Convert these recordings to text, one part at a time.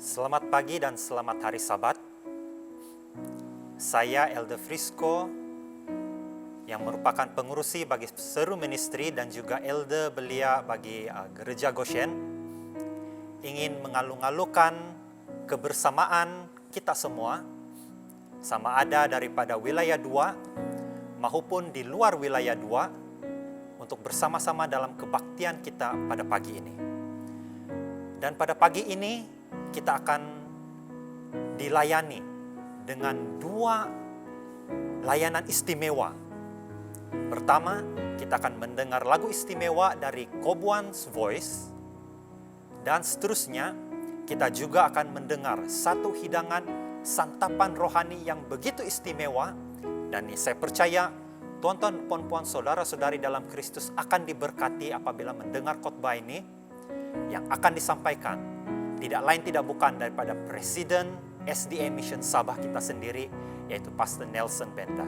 Selamat pagi dan selamat hari Sabat. Saya Elder Frisco yang merupakan pengurusi bagi Seru Ministry dan juga Elder Belia bagi Gereja Goshen, ingin mengalu-alukan kebersamaan kita semua, sama ada daripada wilayah 2 maupun di luar wilayah 2, untuk bersama-sama dalam kebaktian kita pada pagi ini. Dan pada pagi ini kita akan dilayani dengan 2 layanan istimewa. Pertama, kita akan mendengar lagu istimewa dari Kobuan's Voice, dan seterusnya kita juga akan mendengar satu hidangan santapan rohani yang begitu istimewa, dan saya percaya tuan-tuan, puan-puan, saudara-saudari dalam Kristus akan diberkati apabila mendengar khotbah ini yang akan disampaikan. Tidak lain tidak bukan daripada Presiden SDA Mission Sabah kita sendiri, yaitu Pastor Nelson Benda.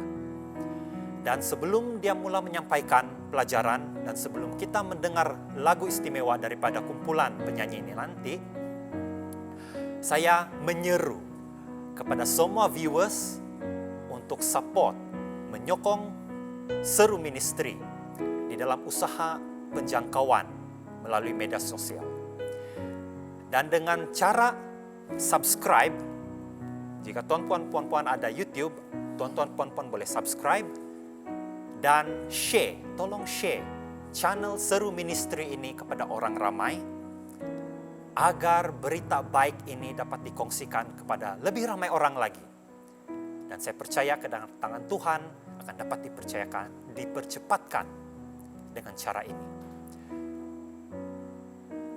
Dan sebelum dia mula menyampaikan pelajaran dan sebelum kita mendengar lagu istimewa daripada kumpulan penyanyi ini nanti, saya menyeru kepada semua viewers untuk support, menyokong Seru Ministry di dalam usaha penjangkauan melalui media sosial. Dan dengan cara subscribe, jika tuan-tuan puan-puan ada YouTube, tuan-tuan puan-puan boleh subscribe dan share, tolong share channel Seru Ministry ini kepada orang ramai, agar berita baik ini dapat dikongsikan kepada lebih ramai orang lagi. Dan saya percaya kedatangan Tuhan akan dapat dipercepatkan dengan cara ini.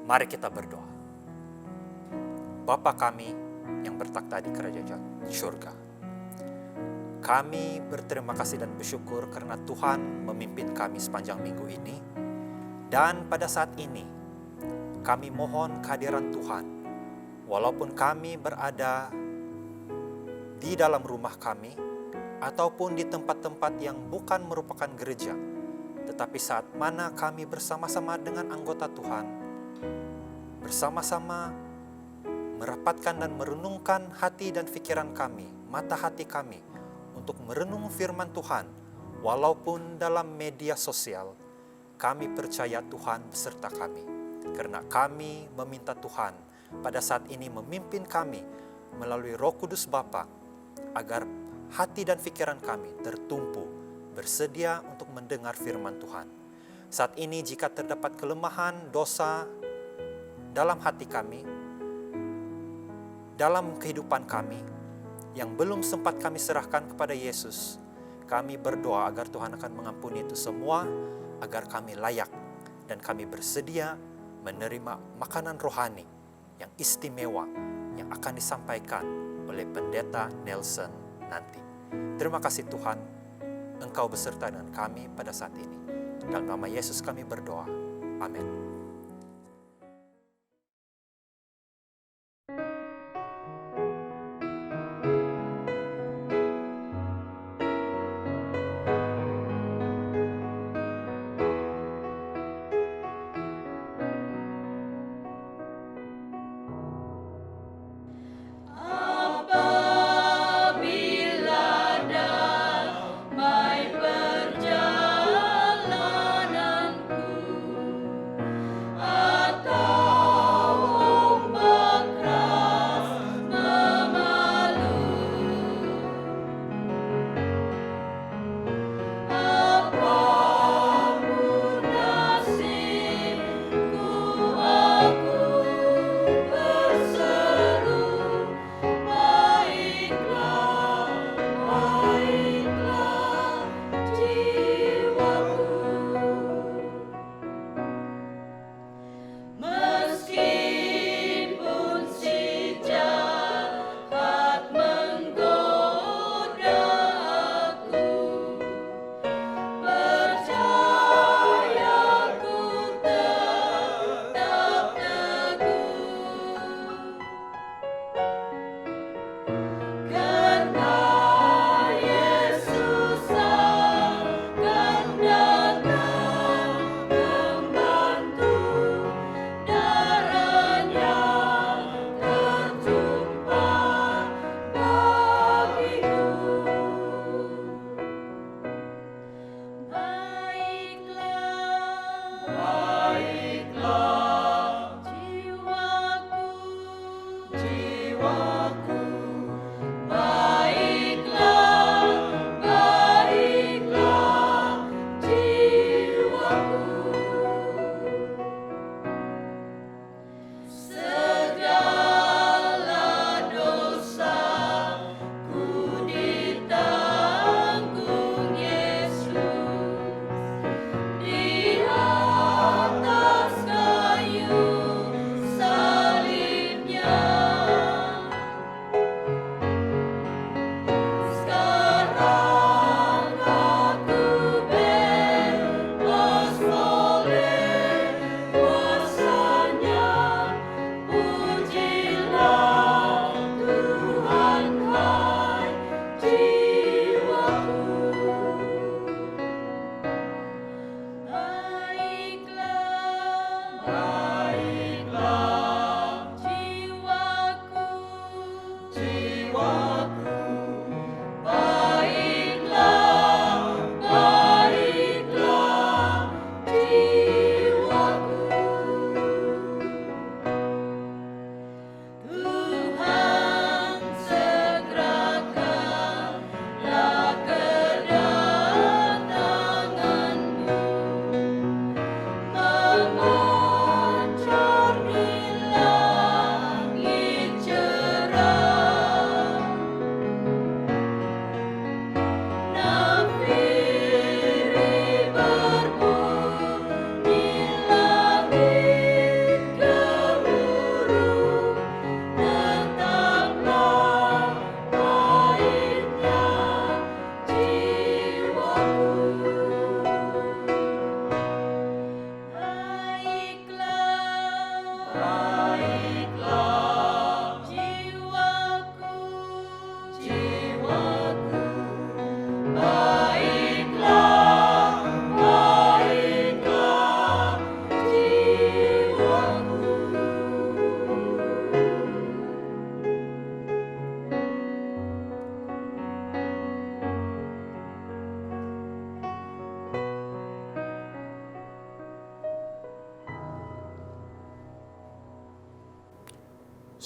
Mari kita berdoa. Bapa kami yang bertakhta di kerajaan surga, kami berterima kasih dan bersyukur karena Tuhan memimpin kami sepanjang minggu ini. Dan pada saat ini kami mohon kehadiran Tuhan, walaupun kami berada di dalam rumah kami ataupun di tempat-tempat yang bukan merupakan gereja, tetapi saat mana kami bersama-sama dengan anggota Tuhan, bersama-sama merapatkan dan merenungkan hati dan pikiran kami, mata hati kami, untuk merenung firman Tuhan, walaupun dalam media sosial, kami percaya Tuhan beserta kami. Karena kami meminta Tuhan pada saat ini memimpin kami melalui Roh Kudus Bapa, agar hati dan pikiran kami tertumpu, bersedia untuk mendengar firman Tuhan. Saat ini jika terdapat kelemahan, dosa dalam hati kami, dalam kehidupan kami, yang belum sempat kami serahkan kepada Yesus, kami berdoa agar Tuhan akan mengampuni itu semua, agar kami layak dan kami bersedia menerima makanan rohani yang istimewa yang akan disampaikan oleh Pendeta Nelson nanti. Terima kasih Tuhan, Engkau beserta dengan kami pada saat ini. Dalam nama Yesus kami berdoa. Amin.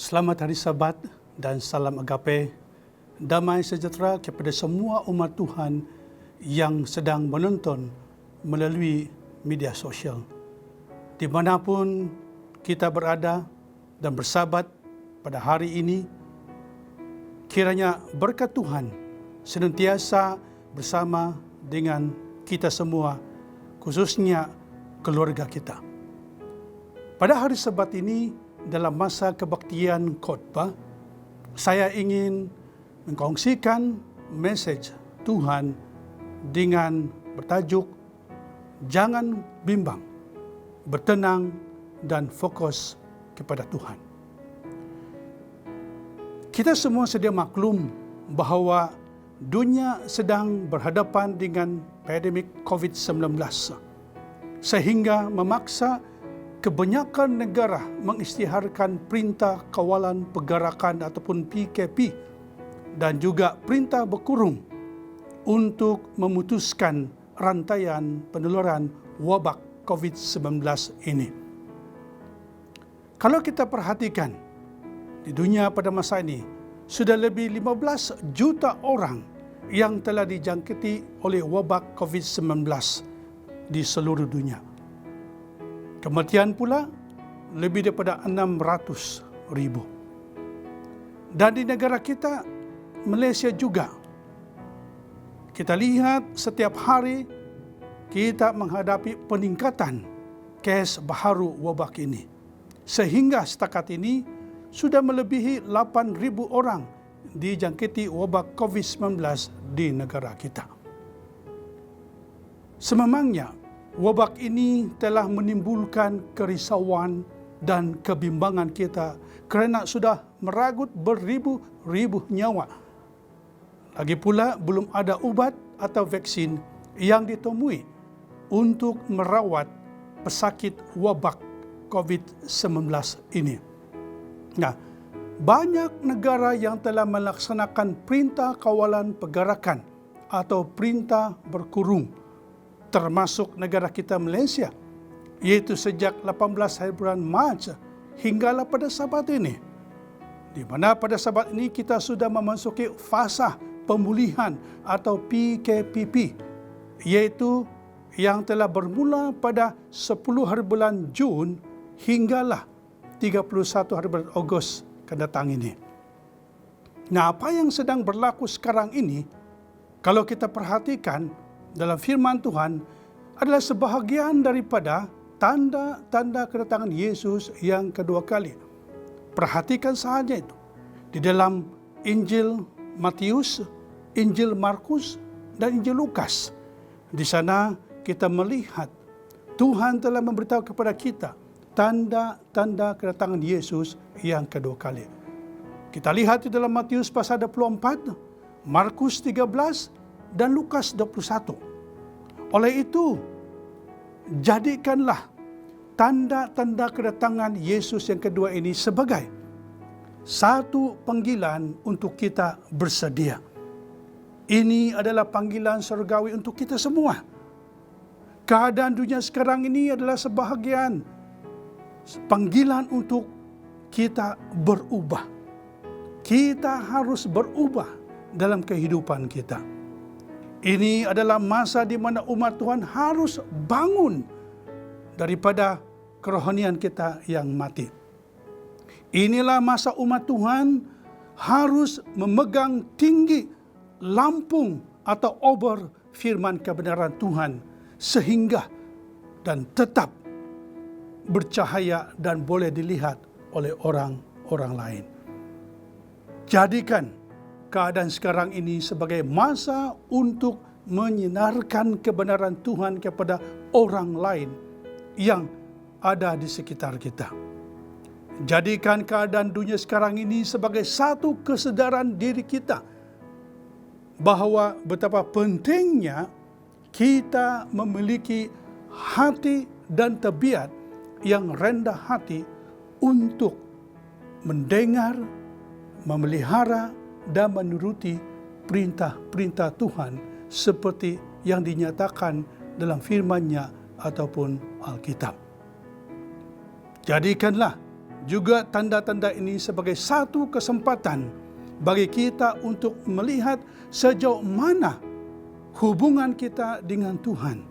Selamat hari Sabat dan salam agape, damai sejahtera kepada semua umat Tuhan yang sedang menonton melalui media sosial. Dimanapun kita berada dan bersabat pada hari ini, kiranya berkat Tuhan senantiasa bersama dengan kita semua, khususnya keluarga kita. Pada hari Sabat ini, dalam masa kebaktian khotbah, saya ingin mengkongsikan mesej Tuhan dengan bertajuk Jangan Bimbang, Bertenang dan Fokus kepada Tuhan. Kita semua sedia maklum bahawa dunia sedang berhadapan dengan pandemik COVID-19 sehingga memaksa kebanyakan negara mengisytiharkan Perintah Kawalan Pergerakan ataupun PKP dan juga Perintah Berkurung untuk memutuskan rantaian penularan wabak COVID-19 ini. Kalau kita perhatikan, di dunia pada masa ini, sudah lebih 15 juta orang yang telah dijangkiti oleh wabak COVID-19 di seluruh dunia. Kematian pula lebih daripada 600,000. Dan di negara kita, Malaysia juga, kita lihat setiap hari kita menghadapi peningkatan kes baharu wabak ini. Sehingga setakat ini sudah melebihi 8,000 orang dijangkiti wabak COVID-19 di negara kita. Sememangnya, wabak ini telah menimbulkan kerisauan dan kebimbangan kita kerana sudah meragut beribu-ribu nyawa. Lagi pula belum ada ubat atau vaksin yang ditemui untuk merawat pesakit wabak COVID-19 ini. Nah, banyak negara yang telah melaksanakan Perintah Kawalan Pergerakan atau Perintah Berkurung, termasuk negara kita Malaysia, iaitu sejak 18 hari bulan Mac hinggalah pada Sabat ini. Di mana pada Sabat ini kita sudah memasuki fasa pemulihan atau PKPP, iaitu yang telah bermula pada 10 hari bulan Jun hinggalah 31 hari bulan Ogos akan datang ini. Nah, apa yang sedang berlaku sekarang ini, kalau kita perhatikan dalam firman Tuhan, adalah sebahagian daripada tanda-tanda kedatangan Yesus yang kedua kali. Perhatikan sahaja itu. Di dalam Injil Matius, Injil Markus, dan Injil Lukas. Di sana kita melihat Tuhan telah memberitahu kepada kita tanda-tanda kedatangan Yesus yang kedua kali. Kita lihat di dalam Matius pasal 24, Markus 13, dan Lukas 21. Oleh itu, jadikanlah tanda-tanda kedatangan Yesus yang kedua ini sebagai satu panggilan untuk kita bersedia. Ini adalah panggilan surgawi untuk kita semua. Keadaan dunia sekarang ini adalah sebahagian panggilan untuk kita berubah. Kita harus berubah dalam kehidupan kita. Ini adalah masa di mana umat Tuhan harus bangun daripada kerohanian kita yang mati. Inilah masa umat Tuhan harus memegang tinggi lampung atau obor firman kebenaran Tuhan sehingga dan tetap bercahaya dan boleh dilihat oleh orang-orang lain. Jadikan keadaan sekarang ini sebagai masa untuk menyinarkan kebenaran Tuhan kepada orang lain yang ada di sekitar kita. Jadikan keadaan dunia sekarang ini sebagai satu kesedaran diri kita bahawa betapa pentingnya kita memiliki hati dan tabiat yang rendah hati untuk mendengar, memelihara, dan menuruti perintah-perintah Tuhan seperti yang dinyatakan dalam firman-Nya ataupun Alkitab. Jadikanlah juga tanda-tanda ini sebagai satu kesempatan bagi kita untuk melihat sejauh mana hubungan kita dengan Tuhan.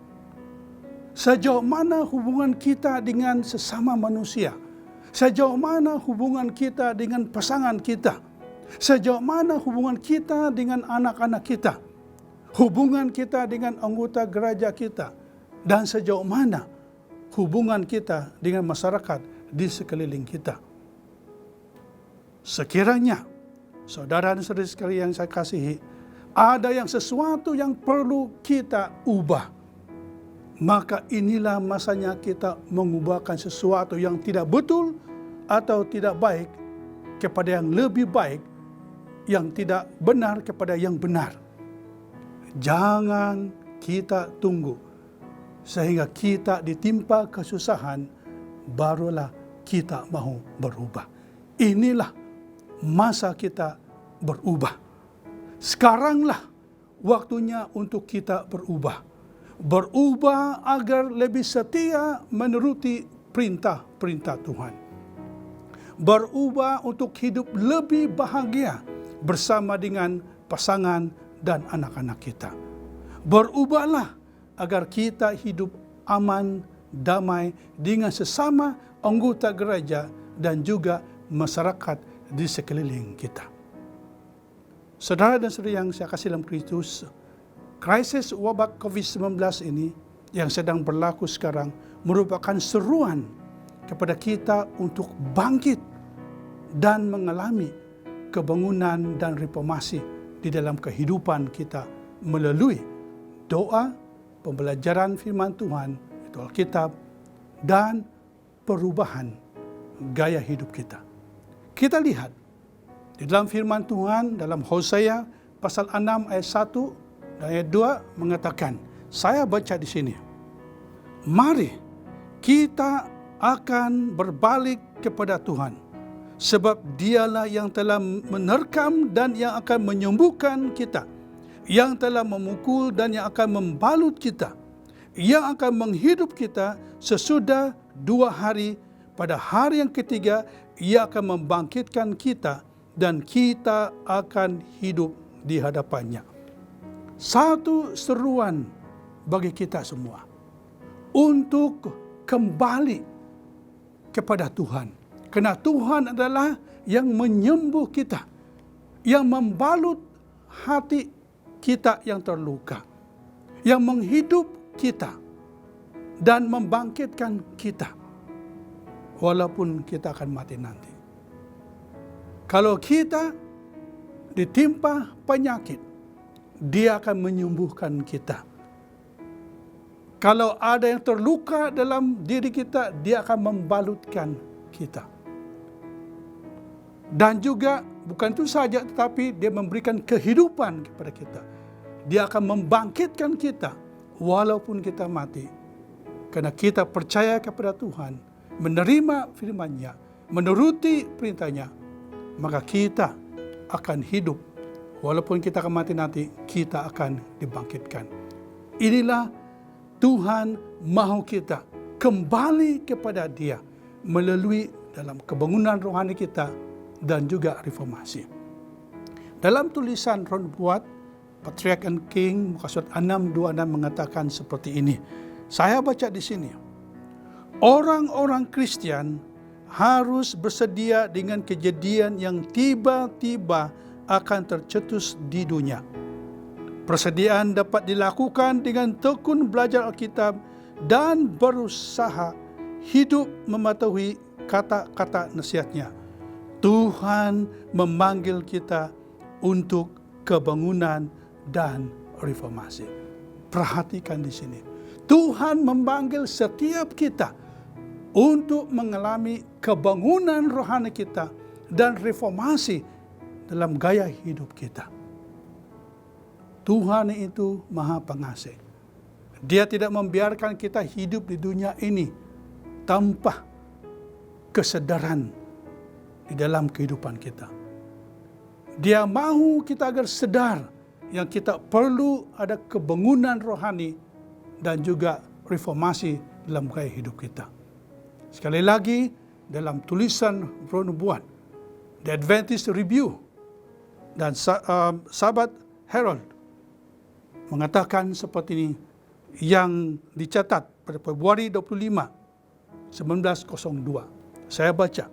Sejauh mana hubungan kita dengan sesama manusia. Sejauh mana hubungan kita dengan pasangan kita. Sejauh mana hubungan kita dengan anak-anak kita. Hubungan kita dengan anggota gereja kita. Dan sejauh mana hubungan kita dengan masyarakat di sekeliling kita. Sekiranya saudara dan saudari sekalian yang saya kasihi, ada yang sesuatu yang perlu kita ubah, maka inilah masanya kita mengubahkan sesuatu yang tidak betul atau tidak baik kepada yang lebih baik, yang tidak benar kepada yang benar. Jangan kita tunggu sehingga kita ditimpa kesusahan, barulah kita mau berubah. Inilah masa kita berubah. Sekaranglah waktunya untuk kita berubah. Berubah agar lebih setia menuruti perintah-perintah Tuhan. Berubah untuk hidup lebih bahagia bersama dengan pasangan dan anak-anak kita. Berubahlah agar kita hidup aman, damai dengan sesama anggota gereja dan juga masyarakat di sekeliling kita. Saudara dan saudari yang saya kasih dalam Kristus, krisis wabak COVID-19 ini yang sedang berlaku sekarang merupakan seruan kepada kita untuk bangkit dan mengalami kebangunan dan reformasi di dalam kehidupan kita melalui doa, pembelajaran firman Tuhan, itu Alkitab, dan perubahan gaya hidup kita. Kita lihat di dalam firman Tuhan dalam Hosea pasal 6 ayat 1 dan ayat 2 mengatakan, saya baca di sini, mari kita akan berbalik kepada Tuhan, sebab dialah yang telah menerkam dan yang akan menyembuhkan kita, yang telah memukul dan yang akan membalut kita, yang akan menghidup kita sesudah 2 hari. Pada hari yang ketiga, ia akan membangkitkan kita dan kita akan hidup di hadapannya. Satu seruan bagi kita semua untuk kembali kepada Tuhan. Karena Tuhan adalah yang menyembuh kita, yang membalut hati kita yang terluka, yang menghidup kita dan membangkitkan kita. Walaupun kita akan mati nanti. Kalau kita ditimpa penyakit, Dia akan menyembuhkan kita. Kalau ada yang terluka dalam diri kita, Dia akan membalutkan kita. Dan juga bukan itu saja, tetapi Dia memberikan kehidupan kepada kita. Dia akan membangkitkan kita walaupun kita mati. Karena kita percaya kepada Tuhan, menerima firman-Nya, menuruti perintah-Nya, maka kita akan hidup. Walaupun kita akan mati nanti, kita akan dibangkitkan. Inilah Tuhan mahu kita kembali kepada Dia melalui dalam kebangunan rohani kita dan juga reformasi. Dalam tulisan Ron Buat, Patriarch and King, muka surat 6:26 mengatakan seperti ini. Saya baca di sini. Orang-orang Kristen harus bersedia dengan kejadian yang tiba-tiba akan tercetus di dunia. Persediaan dapat dilakukan dengan tekun belajar Alkitab dan berusaha hidup mematuhi kata-kata nasihat-Nya. Tuhan memanggil kita untuk kebangunan dan reformasi. Perhatikan di sini. Tuhan memanggil setiap kita untuk mengalami kebangunan rohani kita dan reformasi dalam gaya hidup kita. Tuhan itu Maha Pengasih. Dia tidak membiarkan kita hidup di dunia ini tanpa kesadaran di dalam kehidupan kita. Dia mahu kita agar sadar yang kita perlu ada kebangunan rohani dan juga reformasi dalam gaya hidup kita. Sekali lagi, dalam tulisan Roh Nubuat, The Adventist Review, dan sahabat Herald mengatakan seperti ini yang dicatat pada Februari 25, 1902. Saya baca.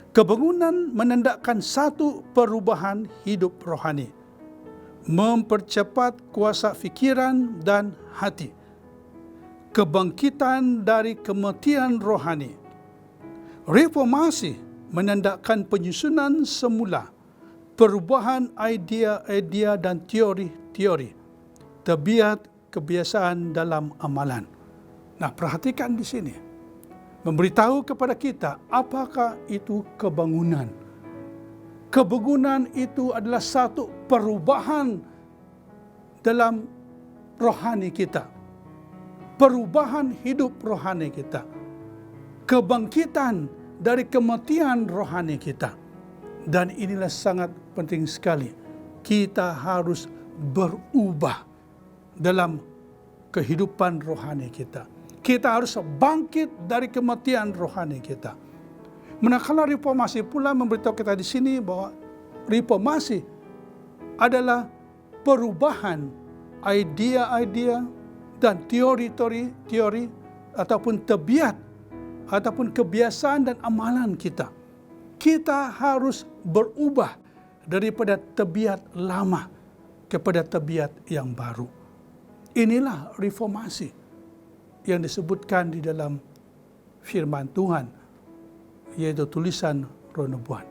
Kebangunan menandakan satu perubahan hidup rohani, mempercepat kuasa fikiran dan hati, kebangkitan dari kematian rohani. Reformasi menandakan penyusunan semula, perubahan idea-idea dan teori-teori, tabiat kebiasaan dalam amalan. Nah, perhatikan di sini. Memberitahu kepada kita apakah itu kebangunan. Kebangunan itu adalah satu perubahan dalam rohani kita. Perubahan hidup rohani kita. Kebangkitan dari kematian rohani kita. Dan inilah sangat penting sekali. Kita harus berubah dalam kehidupan rohani kita. Kita harus bangkit dari kematian rohani kita. Manakala reformasi pula memberitahu kita di sini bahwa reformasi adalah perubahan idea-idea dan teori ataupun tabiat ataupun kebiasaan dan amalan kita. Kita harus berubah daripada tabiat lama kepada tabiat yang baru. Inilah reformasi yang disebutkan di dalam firman Tuhan, yaitu tulisan Roh Nubuat.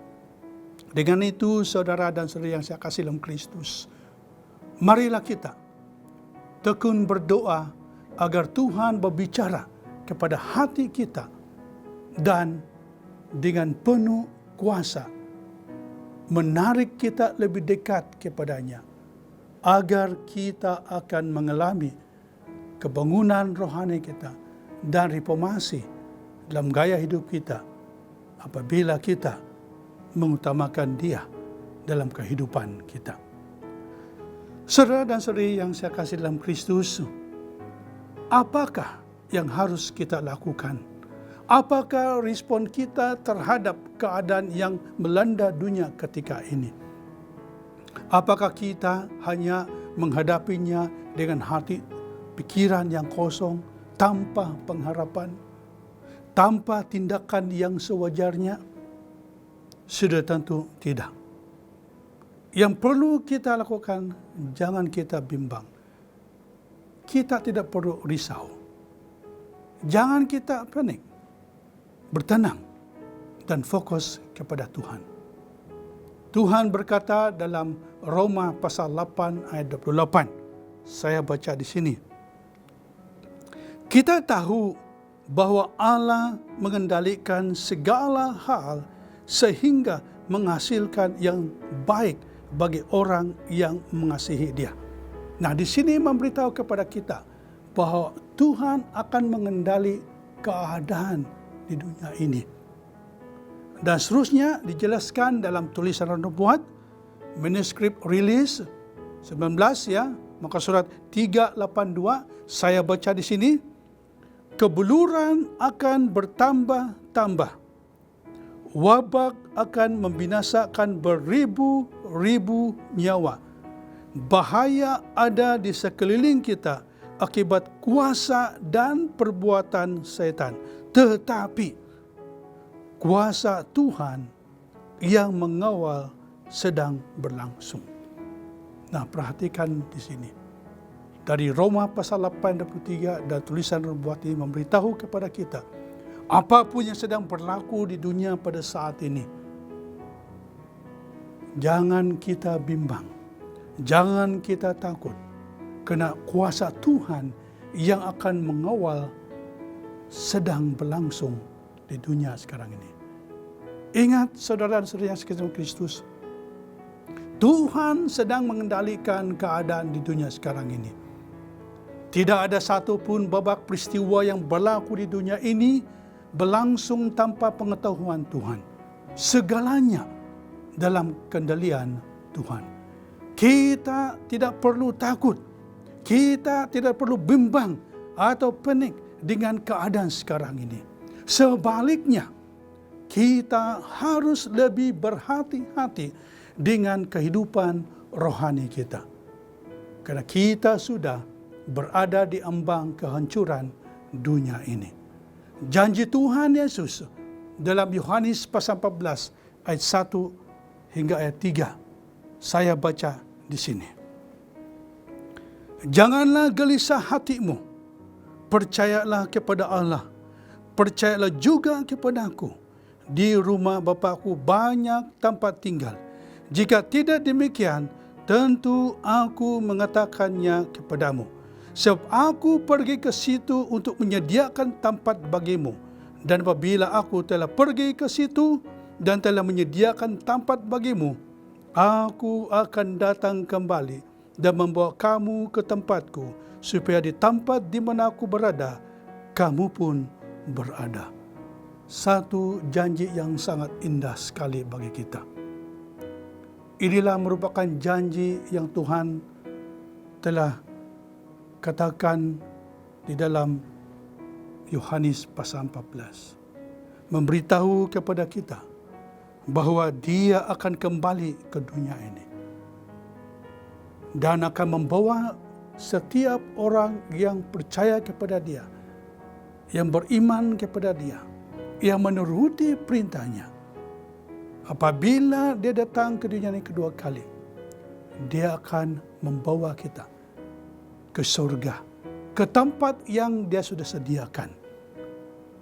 Dengan itu, saudara dan saudari yang saya kasih dalam Kristus, marilah kita tekun berdoa agar Tuhan berbicara kepada hati kita dan dengan penuh kuasa menarik kita lebih dekat kepadanya, agar kita akan mengalami kebangunan rohani kita dan reformasi dalam gaya hidup kita apabila kita mengutamakan Dia dalam kehidupan kita. Saudara dan saudari yang saya kasih dalam Kristus, apakah yang harus kita lakukan? Apakah respon kita terhadap keadaan yang melanda dunia ketika ini? Apakah kita hanya menghadapinya dengan hati pikiran yang kosong, tanpa pengharapan, tanpa tindakan yang sewajarnya? Sudah tentu tidak. Yang perlu kita lakukan, jangan kita bimbang. Kita tidak perlu risau. Jangan kita panik. Bertenang dan fokus kepada Tuhan. Tuhan berkata dalam Roma pasal 8 ayat 28. Saya baca di sini. Kita tahu bahwa Allah mengendalikan segala hal sehingga menghasilkan yang baik bagi orang yang mengasihi Dia. Nah, di sini memberitahu kepada kita bahwa Tuhan akan mengendali keadaan di dunia ini. Dan seterusnya dijelaskan dalam tulisan Roh Nubuat, manuskrip rilis 19 ya, maka surat 382 saya baca di sini. Kebeluran akan bertambah-tambah. Wabak akan membinasakan beribu-ribu nyawa. Bahaya ada di sekeliling kita akibat kuasa dan perbuatan setan. Tetapi kuasa Tuhan yang mengawal sedang berlangsung. Nah, perhatikan di sini. Dari Roma pasal 8:23 dan tulisan Roh Nubuat ini memberitahu kepada kita, apapun yang sedang berlaku di dunia pada saat ini, jangan kita bimbang, jangan kita takut, karena kuasa Tuhan yang akan mengawal sedang berlangsung di dunia sekarang ini. Ingat saudara dan saudari yang sekasihi Kristus, Tuhan sedang mengendalikan keadaan di dunia sekarang ini. Tidak ada satupun babak peristiwa yang berlaku di dunia ini berlangsung tanpa pengetahuan Tuhan. Segalanya dalam kendalian Tuhan. Kita tidak perlu takut. Kita tidak perlu bimbang atau panik dengan keadaan sekarang ini. Sebaliknya, kita harus lebih berhati-hati dengan kehidupan rohani kita. Karena kita sudah berada di ambang kehancuran dunia ini. Janji Tuhan Yesus dalam Yohanes pasal 14 ayat 1 hingga ayat 3. Saya baca di sini. Janganlah gelisah hatimu, percayalah kepada Allah, percayalah juga kepadaku. Di rumah Bapa-Ku banyak tempat tinggal. Jika tidak demikian, tentu aku mengatakannya kepadamu. Sebab aku pergi ke situ untuk menyediakan tempat bagimu. Dan apabila aku telah pergi ke situ dan telah menyediakan tempat bagimu, aku akan datang kembali dan membawa kamu ke tempatku, supaya di tempat di mana aku berada, kamu pun berada. Satu janji yang sangat indah sekali bagi kita. Inilah merupakan janji yang Tuhan telah katakan di dalam Yohanes pasal 14. Memberitahu kepada kita bahwa Dia akan kembali ke dunia ini. Dan akan membawa setiap orang yang percaya kepada Dia, yang beriman kepada Dia, yang menuruti perintahnya. Apabila Dia datang ke dunia ini kedua kali, Dia akan membawa kita ke surga, ke tempat yang Dia sudah sediakan.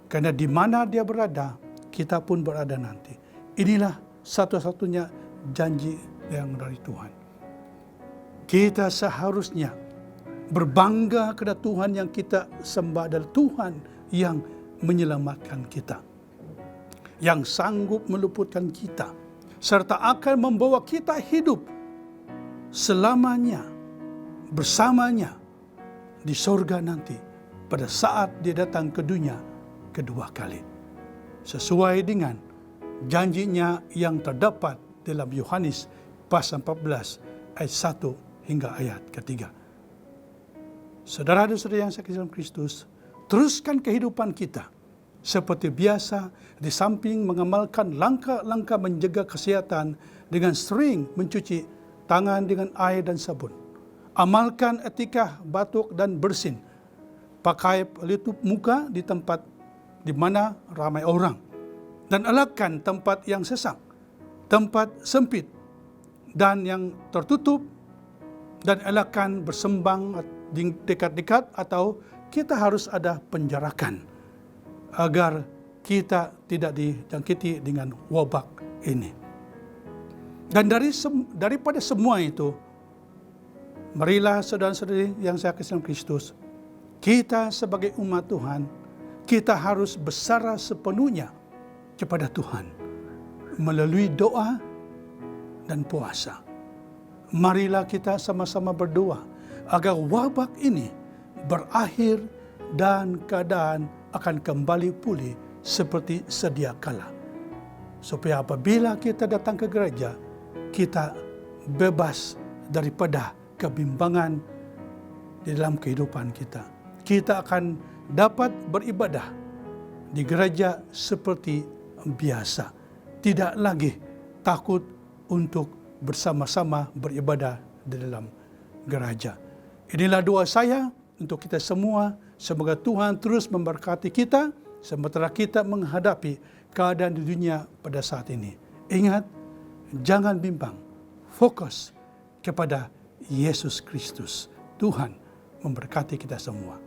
Karena di mana Dia berada, kita pun berada nanti. Inilah satu-satunya janji yang dari Tuhan. Kita seharusnya berbangga kepada Tuhan yang kita sembah, dan Tuhan yang menyelamatkan kita, yang sanggup meluputkan kita, serta akan membawa kita hidup selamanya bersamanya di surga nanti pada saat Dia datang ke dunia kedua kali. Sesuai dengan janjinya yang terdapat dalam Yohanes pasal 14 ayat 1 hingga ayat ketiga. Saudara dan saudari yang saya kasih dalam Kristus, teruskan kehidupan kita seperti biasa, di samping mengamalkan langkah-langkah menjaga kesehatan dengan sering mencuci tangan dengan air dan sabun. Amalkan etika batuk dan bersin. Pakai pelitup muka di tempat di mana ramai orang. Dan elakkan tempat yang sesak, tempat sempit, dan yang tertutup. Dan elakkan bersembang dekat-dekat, atau kita harus ada penjarakan agar kita tidak dijangkiti dengan wabak ini. Dan daripada semua itu, marilah saudara-saudari yang saya kasih dalam Kristus, kita sebagai umat Tuhan, kita harus bersarah sepenuhnya kepada Tuhan melalui doa dan puasa. Marilah kita sama-sama berdoa agar wabak ini berakhir dan keadaan akan kembali pulih seperti sedia kala. Supaya apabila kita datang ke gereja, kita bebas daripada kebimbangan di dalam kehidupan kita. Kita akan dapat beribadah di gereja seperti biasa. Tidak lagi takut untuk bersama-sama beribadah di dalam gereja. Inilah doa saya untuk kita semua. Semoga Tuhan terus memberkati kita sementara kita menghadapi keadaan di dunia pada saat ini. Ingat, jangan bimbang, fokus kepada Yesus Kristus. Tuhan memberkati kita semua.